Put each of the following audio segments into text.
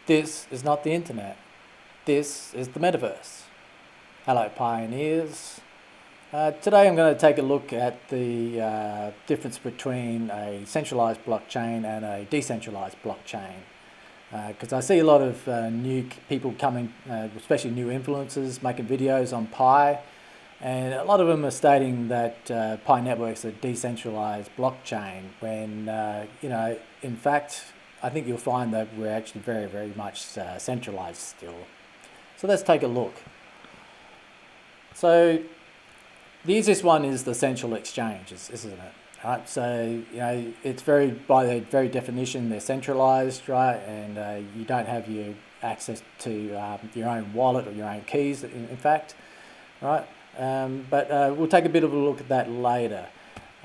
This is not the internet. This is the metaverse. Hello, pioneers. Today I'm going to take a look at the difference between a centralized blockchain and a decentralized blockchain. Because I see a lot of new people coming, especially new influencers, making videos on Pi, and a lot of them are stating that Pi Network's a decentralized blockchain when, in fact, I think you'll find that we're actually very, very much centralized still. So let's take a look. So the easiest one is the central exchanges, isn't it? Right, so it's by their very definition they're centralized, right? And you don't have your access to your own wallet or your own keys, in fact, right? But we'll take a bit of a look at that later.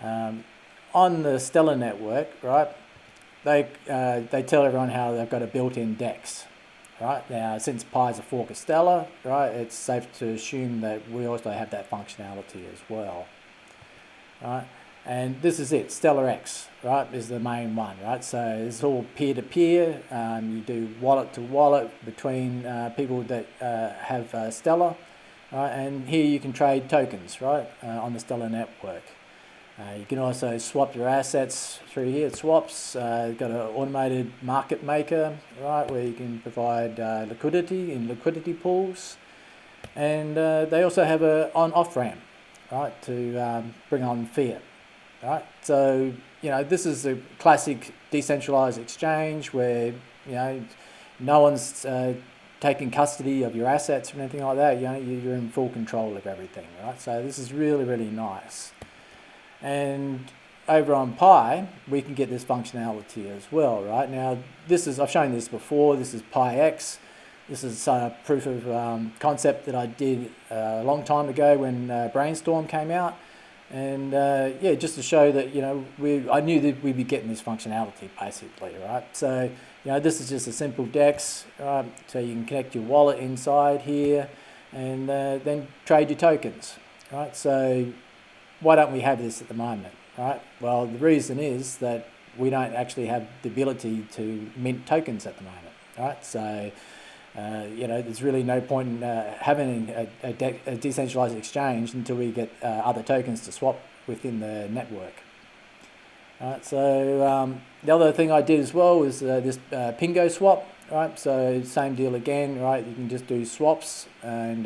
On the Stellar network, right? They tell everyone how they've got a built-in DEX, right? Now, since Pi is a fork of Stellar, right, it's safe to assume that we also have that functionality as well, right? And this is it, Stellar X, right, is the main one, right? So it's all peer-to-peer. You do wallet-to-wallet between people that have Stellar, right? And here you can trade tokens, right, on the Stellar network. You can also swap your assets through here. Swaps, got an automated market maker, right, where you can provide liquidity in liquidity pools. And they also have an on-off ramp, right, to bring on fiat. Right, so this is a classic decentralized exchange where no one's taking custody of your assets or anything like that. You're in full control of everything, right? So this is really, really nice. And over on Pi, we can get this functionality as well, right? Now, I've shown this before. This is Pi X. This is proof of concept that I did a long time ago when Brainstorm came out. And just to show that I knew that we'd be getting this functionality basically, right? So this is just a simple DEX, right? So you can connect your wallet inside here, and then trade your tokens, right? So why don't we have this at the moment, right? Well, the reason is that we don't actually have the ability to mint tokens at the moment, right? So there's really no point in having a decentralized exchange until we get other tokens to swap within the network. Right, so the other thing I did as well was this Pingo swap. Right, so same deal again. Right, you can just do swaps, and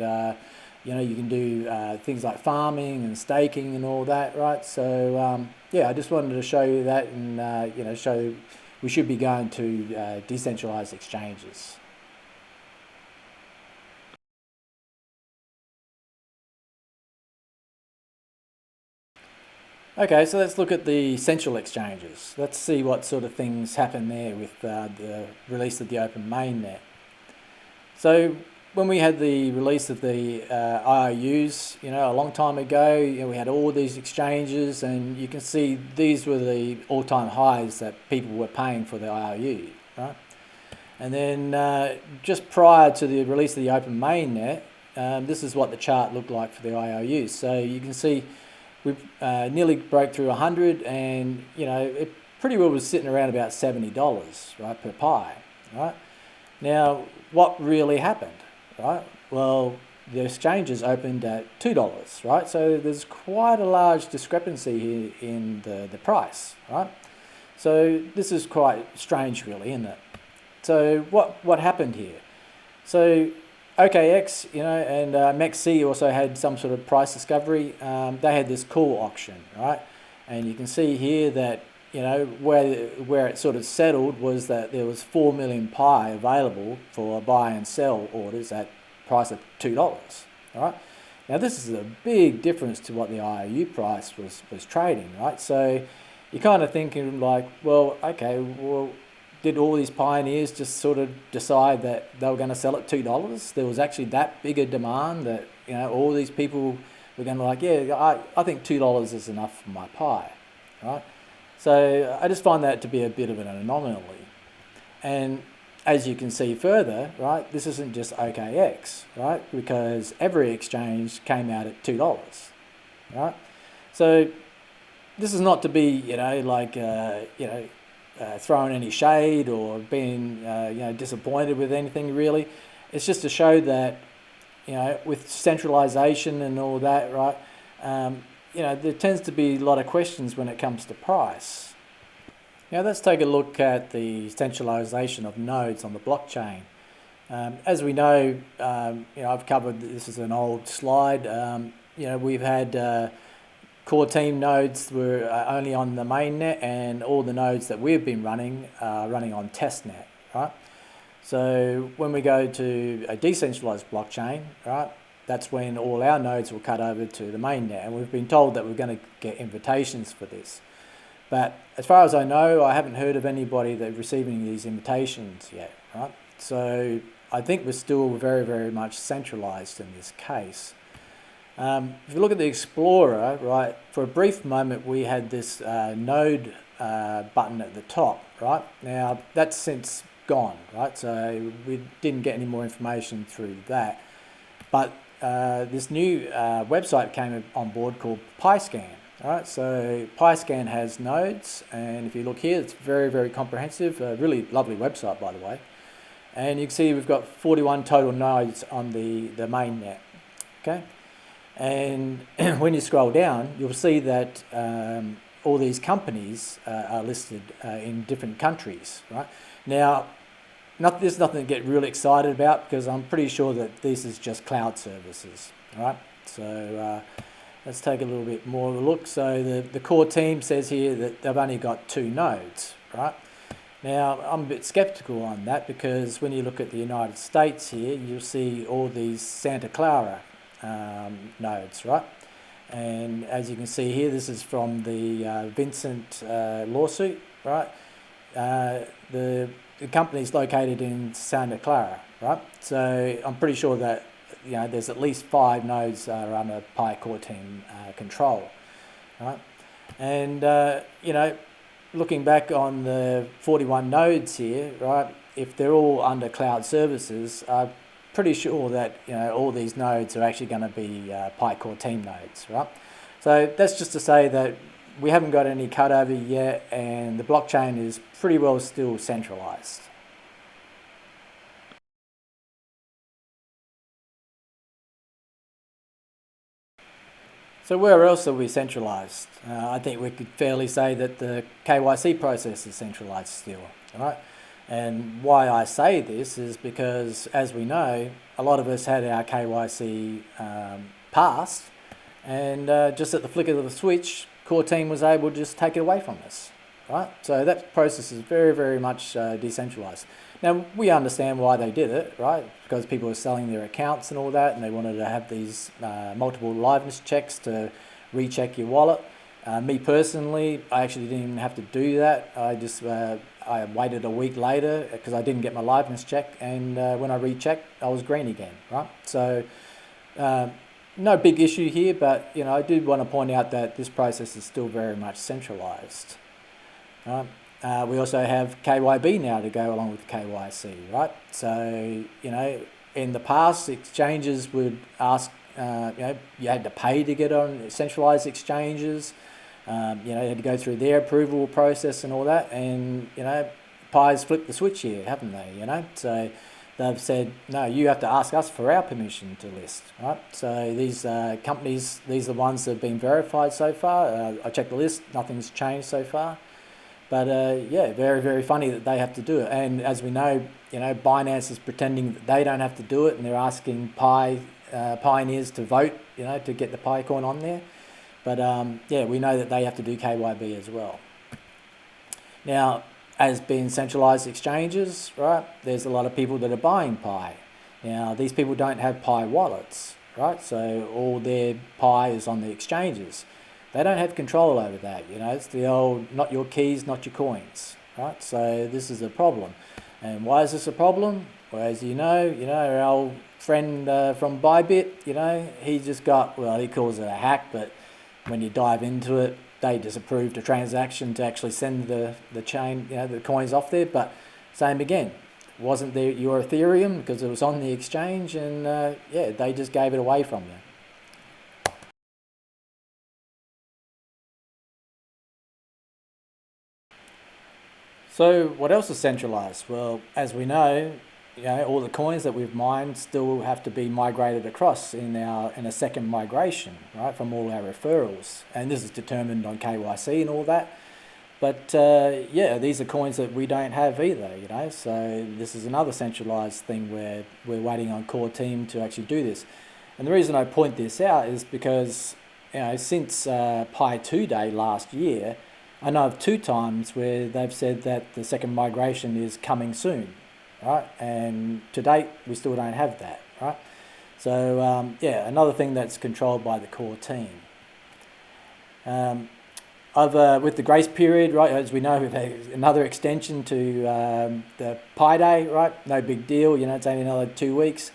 you can do things like farming and staking and all that. Right, so I just wanted to show you that, and show we should be going to decentralized exchanges. Okay, so let's look at the central exchanges. Let's see what sort of things happen there with the release of the Open Mainnet. So when we had the release of the IOUs, a long time ago, we had all these exchanges, and you can see these were the all-time highs that people were paying for the IOU, right? And then just prior to the release of the Open Mainnet, this is what the chart looked like for the IOUs. So you can see we nearly broke through 100, and it pretty well was sitting around about $70, right, per Pi, right? Now, what really happened, right? Well, the exchanges opened at $2, right? So there's quite a large discrepancy here in the price, right? So this is quite strange, really, isn't it? So what happened here? So OKX, and MEXC also had some sort of price discovery. They had this call auction, right? And you can see here that, where it sort of settled was that there was 4 million Pi available for buy and sell orders at price of $2, right? Now this is a big difference to what the IOU price was trading, right? So you're kind of thinking like, well, okay, well, did all these pioneers just sort of decide that they were going to sell at $2? There was actually that big a demand that, all these people were going to like, yeah, I think $2 is enough for my Pi, right? So I just find that to be a bit of an anomaly. And as you can see further, right, this isn't just OKX, right? Because every exchange came out at $2, right? So this is not to be, throwing any shade or being disappointed with anything really. It's just to show that with centralisation and all that, right? There tends to be a lot of questions when it comes to price. Now let's take a look at the centralisation of nodes on the blockchain. As we know, I've covered this is an old slide. We've had core team nodes were only on the mainnet, and all the nodes that we've been running are running on testnet, right? So when we go to a decentralized blockchain, right, that's when all our nodes will cut over to the mainnet, and we've been told that we're going to get invitations for this. But as far as I know, I haven't heard of anybody that's receiving these invitations yet, right? So I think we're still very, very much centralized in this case. If you look at the Explorer, right, for a brief moment we had this node button at the top, right? Now that's since gone, right? So we didn't get any more information through that. But this new website came on board called PyScan, right? So PyScan has nodes, and if you look here, it's very, very comprehensive, a really lovely website, by the way. And you can see we've got 41 total nodes on the mainnet, okay? And when you scroll down, you'll see that all these companies are listed in different countries, right? Now, there's nothing to get really excited about, because I'm pretty sure that this is just cloud services, right? So let's take a little bit more of a look. So the core team says here that they've only got 2 nodes, right? Now, I'm a bit skeptical on that, because when you look at the United States here, you'll see all these Santa Clara nodes, right? And as you can see here, this is from the Vincent lawsuit, right? The company's located in Santa Clara, right? So I'm pretty sure that there's at least 5 nodes under Pi core team control, right? And looking back on the 41 nodes here, right? If they're all under cloud services, pretty sure that all these nodes are actually going to be Pi core team nodes, right? So that's just to say that we haven't got any cutover yet, and the blockchain is pretty well still centralized. So where else are we centralized? I think we could fairly say that the KYC process is centralized still, right? And why I say this is because, as we know, a lot of us had our KYC passed, and just at the flick of the switch, core team was able to just take it away from us, right? So that process is very, very much decentralized. Now, we understand why they did it, right? Because people were selling their accounts and all that, and they wanted to have these multiple liveness checks to recheck your wallet. Me personally, I actually didn't even have to do that. I waited a week later because I didn't get my liveness check, and when I rechecked, I was green again, right? So no big issue here, but I do want to point out that this process is still very much centralized, right? We also have KYB now to go along with KYC, right? So, in the past, exchanges would ask, you had to pay to get on centralized exchanges. You had to go through their approval process and all that. And, Pi's flipped the switch here, haven't they, So they've said, no, you have to ask us for our permission to list, right? So these companies, these are the ones that have been verified so far. I checked the list, nothing's changed so far. But yeah, very, very funny that they have to do it. And as we know, Binance is pretending that they don't have to do it, and they're asking pioneers to vote, to get the Pi coin on there. But yeah, we know that they have to do KYB as well. Now, as being centralized exchanges, right, there's a lot of people that are buying Pi. Now, these people don't have Pi wallets, right? So all their Pi is on the exchanges. They don't have control over that, it's the old, not your keys, not your coins, right? So this is a problem. And why is this a problem? Well, as you know, our old friend from Bybit, he just got, well, he calls it a hack, but when you dive into it, they disapproved a transaction to actually send the chain, the coins off there. But same again, wasn't there your Ethereum because it was on the exchange, and yeah, they just gave it away from you. So what else is centralized? Well, as we know, all the coins that we've mined still have to be migrated across in a second migration, right, from all our referrals, and this is determined on KYC and all that. But yeah, these are coins that we don't have either, so this is another centralized thing where we're waiting on core team to actually do this. And the reason I point this out is because since Pi 2 Day last year, I know of 2 times where they've said that the second migration is coming soon, right? And to date, we still don't have that, right? So yeah, another thing that's controlled by the core team. With the grace period, right, as we know, we've had another extension to the Pi Day, right? No big deal, it's only another 2 weeks.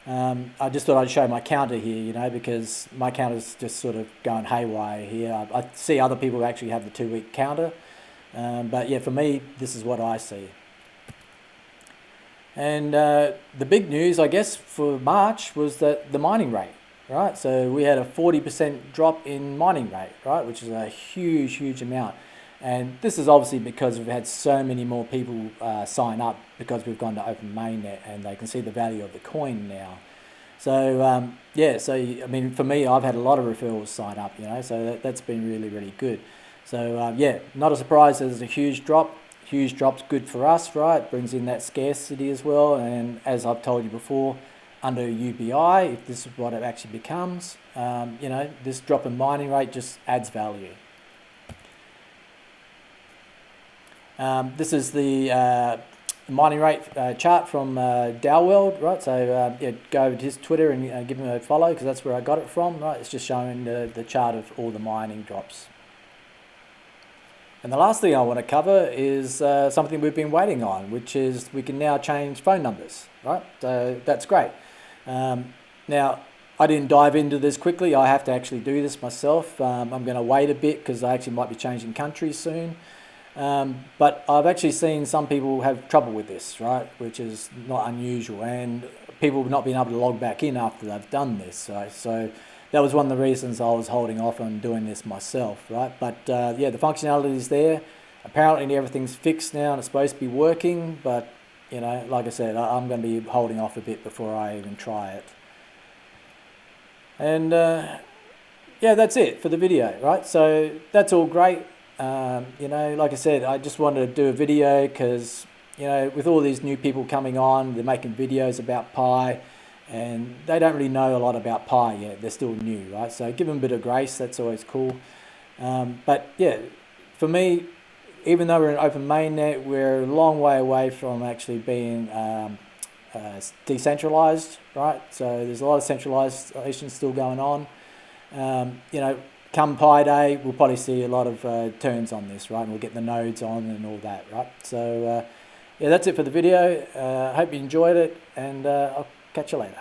I just thought I'd show my counter here, because my counter's just sort of going haywire here. I see other people actually have the 2-week counter, but yeah, for me, this is what I see. And the big news, I guess, for March was that the mining rate, right? So we had a 40% drop in mining rate, right, which is a huge, huge amount. And this is obviously because we've had so many more people sign up because we've gone to Open Mainnet and they can see the value of the coin now. So yeah, so I mean, for me, I've had a lot of referrals sign up, so that's been really, really good. So yeah, not a surprise there's a huge drop. Huge drop's good for us, right? Brings in that scarcity as well. And as I've told you before, under UBI, if this is what it actually becomes, this drop in mining rate just adds value. This is the mining rate chart from World, right? So yeah, go over to his Twitter and give him a follow because that's where I got it from, right? It's just showing the chart of all the mining drops. And the last thing I want to cover is something we've been waiting on, which is we can now change phone numbers, right? So that's great. Now, I didn't dive into this quickly. I have to actually do this myself. I'm going to wait a bit because I actually might be changing countries soon. But I've actually seen some people have trouble with this, right, which is not unusual, and people not being able to log back in after they've done this, right? So that was one of the reasons I was holding off on doing this myself, right? But yeah, the functionality is there. Apparently everything's fixed now and it's supposed to be working, but like I said, I'm going to be holding off a bit before I even try it. And yeah, that's it for the video, right? So that's all great. Like I said, I just wanted to do a video because, with all these new people coming on, they're making videos about Pi and they don't really know a lot about Pi yet. They're still new, right? So give them a bit of grace. That's always cool. But yeah, for me, even though we're in Open Mainnet, we're a long way away from actually being decentralized, right? So there's a lot of centralization still going on. Come Pi Day, we'll probably see a lot of turns on this, right? And we'll get the nodes on and all that, right? So yeah, that's it for the video. Hope you enjoyed it, and I'll catch you later.